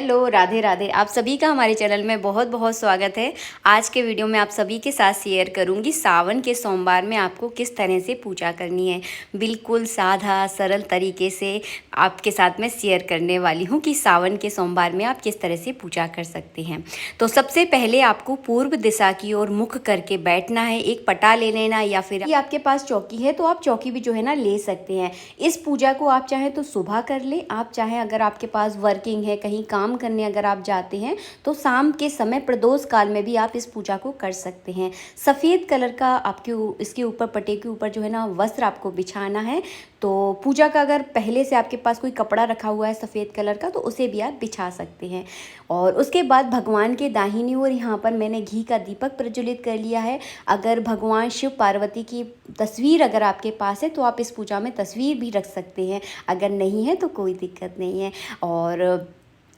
Hello, Radhe Radhe. आप सभी का हमारे चैनल में बहुत बहुत स्वागत है। आज के वीडियो में आप सभी के साथ शेयर करूंगी सावन के सोमवार में आपको किस तरह से पूजा करनी है। बिल्कुल सादा सरल तरीके से आपके साथ मैं शेयर करने वाली हूं कि सावन के सोमवार में आप किस तरह से पूजा कर सकते हैं। तो सबसे पहले आपको पूर्व दिशा की ओर मुख करके बैठना है। एक पटा ले लेना या फिर आपके पास चौकी है तो आप चौकी भी जो है ना ले सकते हैं। इस पूजा को आप चाहें तो सुबह कर ले, आप चाहें अगर आपके पास वर्किंग है, कहीं काम करने अगर आप जाते हैं तो शाम के समय प्रदोष काल में भी आप इस पूजा को कर सकते हैं। सफ़ेद कलर का आपके इसके ऊपर पटे के ऊपर जो है ना वस्त्र आपको बिछाना है। तो पूजा का अगर पहले से आपके पास कोई कपड़ा रखा हुआ है सफ़ेद कलर का तो उसे भी आप बिछा सकते हैं। और उसके बाद भगवान के दाहिनी ओर यहाँ पर मैंने घी का दीपक प्रज्वलित कर लिया है। अगर भगवान शिव पार्वती की तस्वीर अगर आपके पास है तो आप इस पूजा में तस्वीर भी रख सकते हैं, अगर नहीं है तो कोई दिक्कत नहीं है। और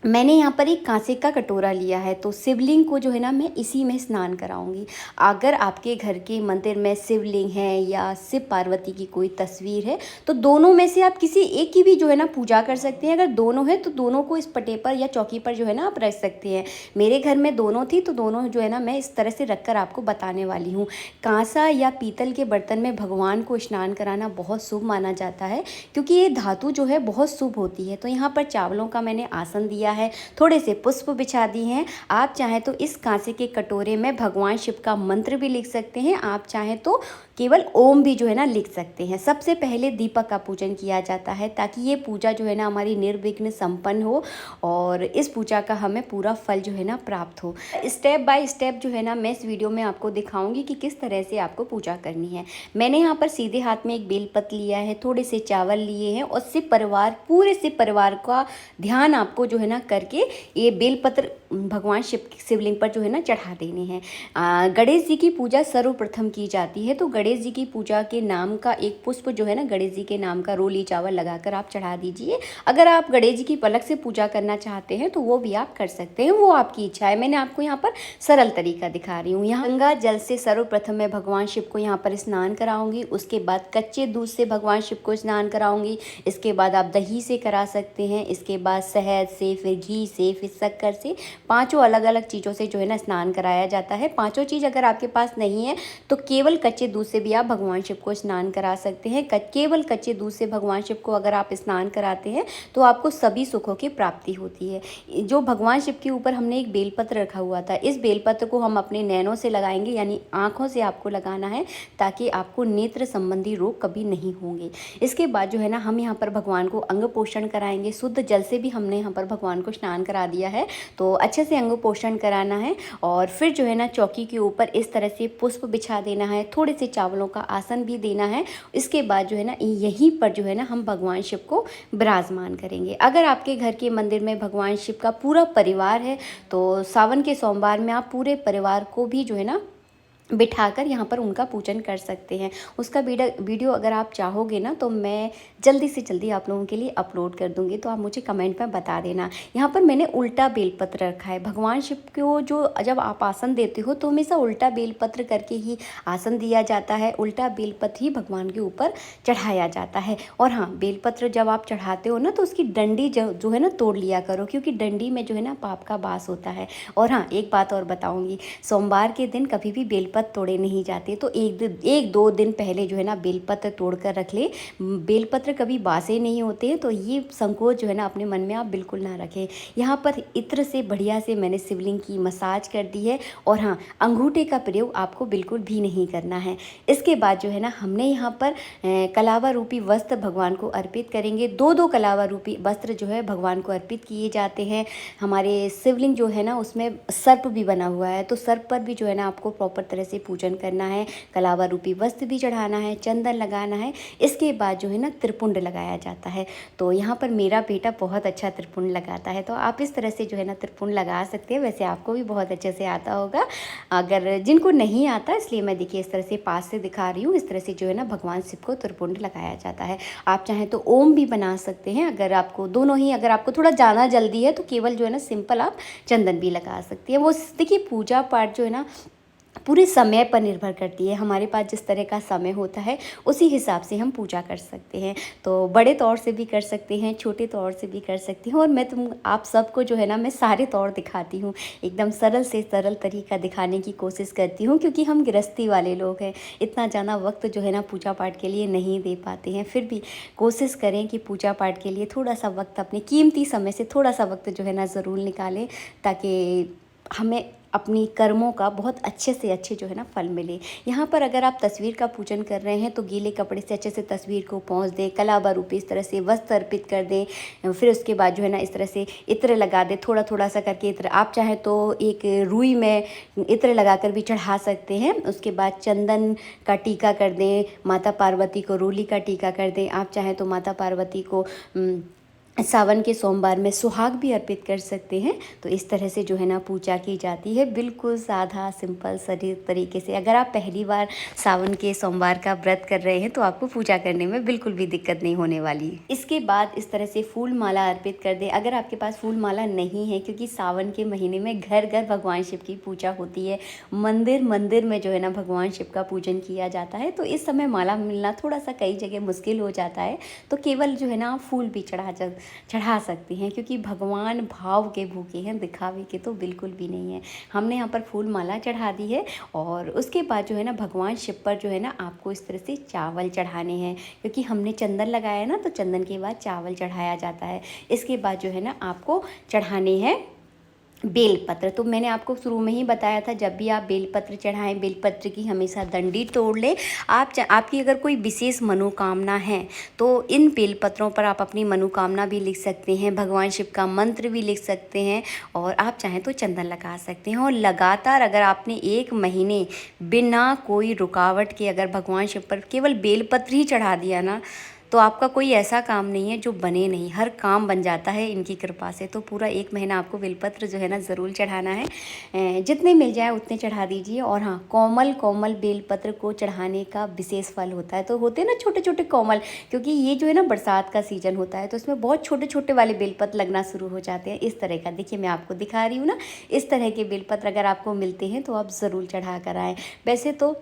मैंने यहाँ पर एक कांसे का कटोरा लिया है तो शिवलिंग को जो है ना मैं इसी में स्नान कराऊंगी। अगर आपके घर के मंदिर में शिवलिंग है या शिव पार्वती की कोई तस्वीर है तो दोनों में से आप किसी एक की भी जो है ना पूजा कर सकते हैं। अगर दोनों है तो दोनों को इस पटे पर या चौकी पर जो है ना आप रख सकते हैं। मेरे घर में दोनों थी तो दोनों जो है ना मैं इस तरह से रखकर आपको बताने वाली हूँ। कांसा या पीतल के बर्तन में भगवान को स्नान कराना बहुत शुभ माना जाता है, क्योंकि ये धातु जो है बहुत शुभ होती है। तो यहाँ पर चावलों का मैंने आसन दिया है, थोड़े से पुष्प बिछा दिए हैं। आप चाहें तो इस कांसे के कटोरे में भगवान शिव का मंत्र भी लिख सकते हैं, आप चाहें तो केवल ओम भी जो है ना लिख सकते हैं। सबसे पहले दीपक का पूजन किया जाता है ताकि ये पूजा जो है ना हमारी निर्विघ्न संपन्न हो और इस पूजा का हमें पूरा फल जो है ना प्राप्त हो। स्टेप बाय स्टेप जो है ना मैं इस वीडियो में आपको दिखाऊंगी कि किस तरह से आपको पूजा करनी है। मैंने यहाँ पर सीधे हाथ में एक बेलपत्र लिया है, थोड़े से चावल लिए हैं और शिव परिवार पूरे शिव परिवार का ध्यान आपको जो है ना करके ये बेलपत्र भगवान शिवलिंग पर जो है ना चढ़ा देने हैं। गणेश जी की पूजा सर्वप्रथम की जाती है तो गणेश जी की पूजा के नाम का एक पुष्प जो है ना गणेश जी के नाम का रोली चावल लगाकर आप चढ़ा दीजिए। अगर आप गणेश जी की पलक से पूजा करना चाहते हैं तो वो भी आप कर सकते हैं, वो आपकी इच्छा है। मैंने आपको यहाँ पर सरल तरीका दिखा रही हूँ। यहाँ गंगा जल से सर्वप्रथम मैं भगवान शिव को यहाँ पर स्नान कराऊंगी, उसके बाद कच्चे दूध से भगवान शिव को स्नान कराऊंगी, इसके बाद आप दही से करा सकते हैं, इसके बाद शहद से, फिर घी से, फिर शक्कर से, पांचों अलग अलग चीज़ों से जो है ना स्नान कराया जाता है। पांचों चीज़ अगर आपके पास नहीं है तो केवल कच्चे दूध से भी आप भगवान शिव को स्नान करा सकते हैं। केवल कच्चे दूध से भगवान शिव को अगर आप स्नान कराते हैं तो आपको सभी सुखों की प्राप्ति होती है। जो भगवान शिव के ऊपर हमने एक बेलपत्र रखा हुआ था, इस बेलपत्र को हम अपने नैनों से लगाएंगे, यानी आँखों से आपको लगाना है ताकि आपको नेत्र संबंधी रोग कभी नहीं होंगे। इसके बाद जो है ना हम यहाँ पर भगवान को अंग पोषण कराएंगे। शुद्ध जल से भी हमने यहाँ पर भगवान को स्नान करा दिया है तो अच्छे से अंग पोषण कराना है। और फिर जो है ना चौकी के ऊपर इस तरह से पुष्प बिछा देना है, थोड़े से चावलों का आसन भी देना है। इसके बाद जो है ना यहीं पर जो है ना हम भगवान शिव को विराजमान करेंगे। अगर आपके घर के मंदिर में भगवान शिव का पूरा परिवार है तो सावन के सोमवार में आप पूरे परिवार को भी जो है ना बिठाकर यहाँ पर उनका पूजन कर सकते हैं। उसका वीडियो अगर आप चाहोगे ना तो मैं जल्दी से जल्दी आप लोगों के लिए अपलोड कर दूँगी, तो आप मुझे कमेंट में बता देना। यहाँ पर मैंने उल्टा बेलपत्र रखा है। भगवान शिव को जो जब आप आसन देते हो तो हमेशा उल्टा बेलपत्र करके ही आसन दिया जाता है, उल्टा बेलपत्र ही भगवान के ऊपर चढ़ाया जाता है। और हाँ, बेलपत्र जब आप चढ़ाते हो ना तो उसकी डंडी जो है ना तोड़ लिया करो, क्योंकि डंडी में जो है ना पाप का वास होता है। और हाँ, एक बात और बताऊँगी, सोमवार के दिन कभी भी बेलपत्र तोड़े नहीं जाते, तो एक दो दिन पहले जो है ना बेलपत्र तोड़ कर रख ले। बेलपत्र कभी बासे नहीं होते हैं, तो ये संकोच जो है ना अपने मन में आप बिल्कुल ना रखें। यहाँ पर इत्र से बढ़िया से मैंने शिवलिंग की मसाज कर दी है। और हाँ, अंगूठे का प्रयोग आपको बिल्कुल भी नहीं करना है। इसके बाद जो है ना हमने यहाँ पर कलावा रूपी वस्त्र भगवान को अर्पित करेंगे। दो कलावा रूपी वस्त्र जो है भगवान को अर्पित किए जाते हैं। हमारे शिवलिंग जो है ना उसमें सर्प भी बना हुआ है, तो सर्प पर भी जो है ना आपको प्रॉपर तरह से पूजन करना है। कलावा रूपी वस्त्र भी चढ़ाना है, चंदन लगाना है। इसके बाद जो है ना त्रिपुंड लगाया जाता है। तो यहाँ पर मेरा बेटा बहुत अच्छा त्रिपुंड लगाता है, तो आप इस तरह से जो है ना त्रिपुंड लगा सकते हैं। वैसे आपको भी बहुत अच्छे से आता होगा, अगर जिनको नहीं आता इसलिए मैं देखिए इस तरह से पास से दिखा रही हूँ। इस तरह से जो है ना भगवान शिव को त्रिपुंड लगाया जाता है। आप चाहें तो ओम भी बना सकते हैं, अगर आपको दोनों ही, अगर आपको थोड़ा ज़्यादा जल्दी है तो केवल जो है ना सिंपल आप चंदन भी लगा सकती हैं। वो देखिए पूजा पाठ जो है ना पूरे समय पर निर्भर करती है। हमारे पास जिस तरह का समय होता है उसी हिसाब से हम पूजा कर सकते हैं। तो बड़े तौर से भी कर सकते हैं, छोटे तौर से भी कर सकती हूँ, और मैं आप सबको जो है ना मैं सारे तौर दिखाती हूँ। एकदम सरल से सरल तरीका दिखाने की कोशिश करती हूँ, क्योंकि हम गृहस्थी वाले लोग हैं, इतना ज़्यादा वक्त जो है ना पूजा पाठ के लिए नहीं दे पाते हैं। फिर भी कोशिश करें कि पूजा पाठ के लिए थोड़ा सा वक्त, अपने कीमती समय से थोड़ा सा वक्त जो है ना ज़रूर निकालें, ताकि हमें अपनी कर्मों का बहुत अच्छे से अच्छे जो है ना फल मिले। यहाँ पर अगर आप तस्वीर का पूजन कर रहे हैं तो गीले कपड़े से अच्छे से तस्वीर को पोंछ दें, कलावा रूपी इस तरह से वस्त्र अर्पित कर दें। फिर उसके बाद जो है ना इस तरह से इत्र लगा दें, थोड़ा थोड़ा सा करके इत्र। आप चाहें तो एक रुई में इत्र लगाकर भी चढ़ा सकते हैं। उसके बाद चंदन का टीका कर दें, माता पार्वती को रोली का टीका कर दें। आप चाहें तो माता पार्वती को सावन के सोमवार में सुहाग भी अर्पित कर सकते हैं। तो इस तरह से जो है ना पूजा की जाती है, बिल्कुल सादा सिंपल सरल तरीके से। अगर आप पहली बार सावन के सोमवार का व्रत कर रहे हैं तो आपको पूजा करने में बिल्कुल भी दिक्कत नहीं होने वाली। इसके बाद इस तरह से फूल माला अर्पित कर दें। अगर आपके पास फूल माला नहीं है, क्योंकि सावन के महीने में घर घर भगवान शिव की पूजा होती है, मंदिर मंदिर में जो है ना भगवान शिव का पूजन किया जाता है, तो इस समय माला मिलना थोड़ा सा कई जगह मुश्किल हो जाता है। तो केवल जो है ना फूल भी चढ़ा सकती हैं, क्योंकि भगवान भाव के भूखे हैं, दिखावे के तो बिल्कुल भी नहीं है। हमने यहाँ पर फूल माला चढ़ा दी है, और उसके बाद जो है ना भगवान शिव पर जो है ना आपको इस तरह से चावल चढ़ाने हैं, क्योंकि हमने चंदन लगाया है ना, तो चंदन के बाद चावल चढ़ाया जाता है। इसके बाद जो है ना आपको चढ़ाने हैं बेलपत्र। तो मैंने आपको शुरू में ही बताया था, जब भी आप बेलपत्र चढ़ाएं, बेलपत्र की हमेशा डंडी तोड़ लें। आपकी अगर कोई विशेष मनोकामना है तो इन बेलपत्रों पर आप अपनी मनोकामना भी लिख सकते हैं, भगवान शिव का मंत्र भी लिख सकते हैं, और आप चाहें तो चंदन लगा सकते हैं। और लगातार अगर आपने 1 महीने बिना कोई रुकावट के अगर भगवान शिव पर केवल बेलपत्र ही चढ़ा दिया ना, तो आपका कोई ऐसा काम नहीं है जो बने नहीं, हर काम बन जाता है इनकी कृपा से। तो पूरा 1 महीना आपको बेलपत्र जो है ना ज़रूर चढ़ाना है। जितने मिल जाए उतने चढ़ा दीजिए। और हाँ, कोमल कोमल बेलपत्र को चढ़ाने का विशेष फल होता है। तो होते हैं ना छोटे छोटे कोमल, क्योंकि ये जो है ना बरसात का सीज़न होता है, तो इसमें बहुत छोटे छोटे वाले बेलपत्र लगना शुरू हो जाते हैं। इस तरह का देखिए, मैं आपको दिखा रही हूँ ना, इस तरह के बेलपत्र अगर आपको मिलते हैं तो आप ज़रूर चढ़ा कर आएँ। वैसे तो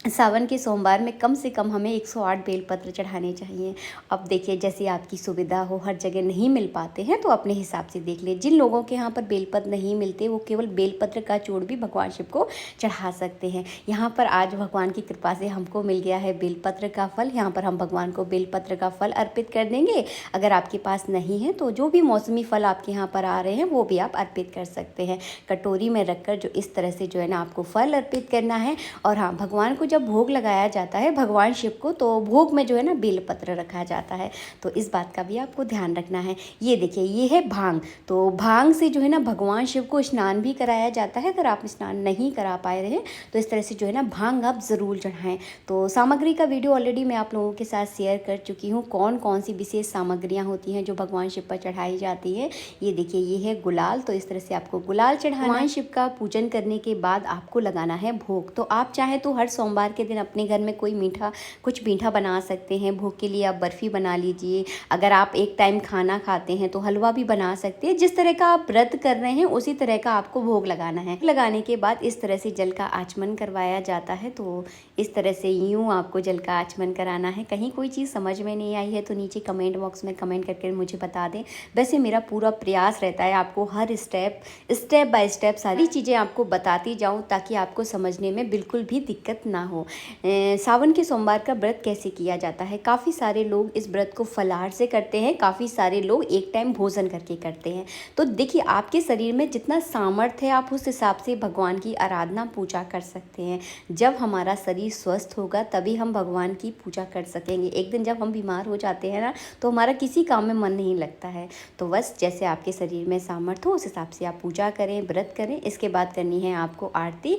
सावन के सोमवार में कम से कम हमें 108 बेलपत्र चढ़ाने चाहिए। अब देखिए, जैसे आपकी सुविधा हो, हर जगह नहीं मिल पाते हैं तो अपने हिसाब से देख लें। जिन लोगों के यहाँ पर बेलपत्र नहीं मिलते, वो केवल बेलपत्र का चूर्ण भी भगवान शिव को चढ़ा सकते हैं। यहाँ पर आज भगवान की कृपा से हमको मिल गया है बेलपत्र का फल। यहाँ पर हम भगवान को बेलपत्र का फल अर्पित कर देंगे। अगर आपके पास नहीं है तो जो भी मौसमी फल आपके यहाँ पर आ रहे हैं वो भी आप अर्पित कर सकते हैं। कटोरी में रखकर जो इस तरह से जो है ना आपको फल अर्पित करना है। और हाँ, भगवान को जब भोग लगाया जाता है भगवान शिव को, तो भोग में जो है ना बेलपत्र रखा जाता है। तो इस बात का भी आपको ध्यान रखना है। ये देखिए, ये है भांग। तो भांग से जो है ना भगवान शिव को स्नान भी कराया जाता है। अगर आप स्नान नहीं करा पाए रहे तो इस तरह से जो है ना भांग आप ज़रूर चढ़ाएं। तो सामग्री का वीडियो ऑलरेडी मैं आप लोगों के साथ शेयर कर चुकी हूँ, कौन कौन सी विशेष सामग्रियाँ होती हैं जो भगवान शिव पर चढ़ाई जाती है। ये देखिए, ये है गुलाल। तो इस तरह से आपको गुलाल चढ़ाना। भगवान शिव का पूजन करने के बाद आपको लगाना है भोग। तो आप चाहे तो हर सोमवार के दिन अपने घर में कुछ मीठा बना सकते हैं। भोग के लिए आप बर्फ़ी बना लीजिए। अगर आप एक टाइम खाना खाते हैं तो हलवा भी बना सकते हैं। जिस तरह का आप व्रत कर रहे हैं उसी तरह का आपको भोग लगाना है। लगाने के बाद इस तरह से जल का आचमन करवाया जाता है। तो इस तरह से यूँ आपको जल का आचमन कराना है। कहीं कोई चीज़ समझ में नहीं आई है तो नीचे कमेंट बॉक्स में कमेंट करके मुझे बता दें। वैसे मेरा पूरा प्रयास रहता है आपको हर स्टेप बाय स्टेप सारी चीज़ें आपको बताती जाऊँ, ताकि आपको समझने में बिल्कुल भी दिक्कत ना हो। सावन के सोमवार का व्रत कैसे किया जाता है। काफ़ी सारे लोग इस व्रत को फलाहार से करते हैं, काफ़ी सारे लोग एक टाइम भोजन करके करते हैं। तो देखिए, आपके शरीर में जितना सामर्थ्य है आप उस हिसाब से भगवान की आराधना पूजा कर सकते हैं। जब हमारा शरीर स्वस्थ होगा तभी हम भगवान की पूजा कर सकेंगे। एक दिन जब हम बीमार हो जाते हैं ना, तो हमारा किसी काम में मन नहीं लगता है। तो बस जैसे आपके शरीर में सामर्थ्य हो उस हिसाब से आप पूजा करें, व्रत करें। इसके बाद करनी है आपको आरती।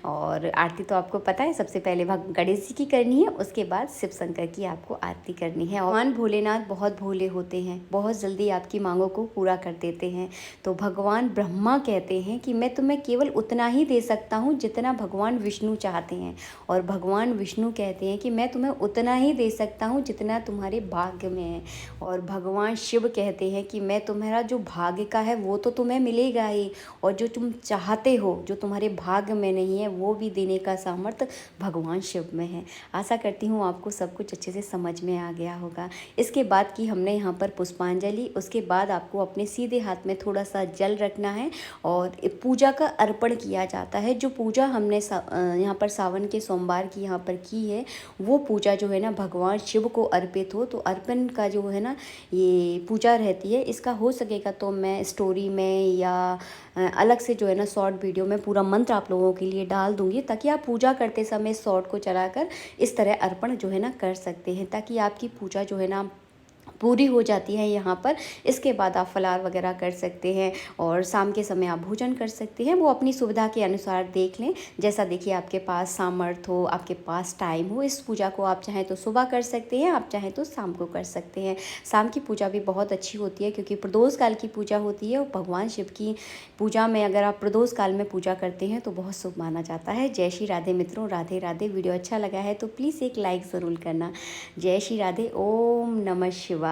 और आरती तो आपको पता है, सबसे सबसे पहले गणेश जी की करनी है, उसके बाद शिव शंकर की आपको आरती करनी है। और भगवान भोलेनाथ बहुत भोले होते हैं, बहुत जल्दी आपकी मांगों को पूरा कर देते हैं। तो भगवान ब्रह्मा कहते हैं कि मैं तुम्हें केवल उतना ही दे सकता हूँ जितना भगवान विष्णु चाहते हैं, और भगवान विष्णु कहते हैं कि मैं तुम्हें उतना ही दे सकता हूँ जितना तुम्हारे भाग्य में है। और भगवान शिव कहते हैं कि मैं तुम्हारा जो भाग्य का है वो तो तुम्हें मिलेगा ही, और जो तुम चाहते हो, जो तुम्हारे भाग्य में नहीं है, वो भी देने का सामर्थ्य भगवान शिव में है। आशा करती हूँ आपको सब कुछ अच्छे से समझ में आ गया होगा। इसके बाद की हमने यहाँ पर पुष्पांजलि, उसके बाद आपको अपने सीधे हाथ में थोड़ा सा जल रखना है और पूजा का अर्पण किया जाता है। जो पूजा हमने यहाँ पर सावन के सोमवार की यहाँ पर की है, वो पूजा जो है ना भगवान शिव को अर्पित हो। तो अर्पण का जो है ना ये पूजा रहती है, इसका हो सकेगा तो मैं स्टोरी में या अलग से जो है ना शॉर्ट वीडियो में पूरा मंत्र आप लोगों के लिए डाल दूंगी, ताकि आप पूजा करते समय शॉर्ट को चलाकर इस तरह अर्पण जो है ना कर सकते हैं, ताकि आपकी पूजा जो है ना पूरी हो जाती है यहाँ पर। इसके बाद आप फलार वगैरह कर सकते हैं और शाम के समय आप भोजन कर सकते हैं, वो अपनी सुविधा के अनुसार देख लें। जैसा देखिए आपके पास सामर्थ्य हो, आपके पास टाइम हो, इस पूजा को आप चाहें तो सुबह कर सकते हैं, आप चाहें तो शाम को कर सकते हैं। शाम की पूजा भी बहुत अच्छी होती है, क्योंकि प्रदोष काल की पूजा होती है, और भगवान शिव की पूजा में अगर आप प्रदोष काल में पूजा करते हैं तो बहुत शुभ माना जाता है। जय श्री राधे मित्रों, राधे राधे। वीडियो अच्छा लगा है तो प्लीज़ एक लाइक ज़रूर करना। जय श्री राधे। ओम नमः शिवाय।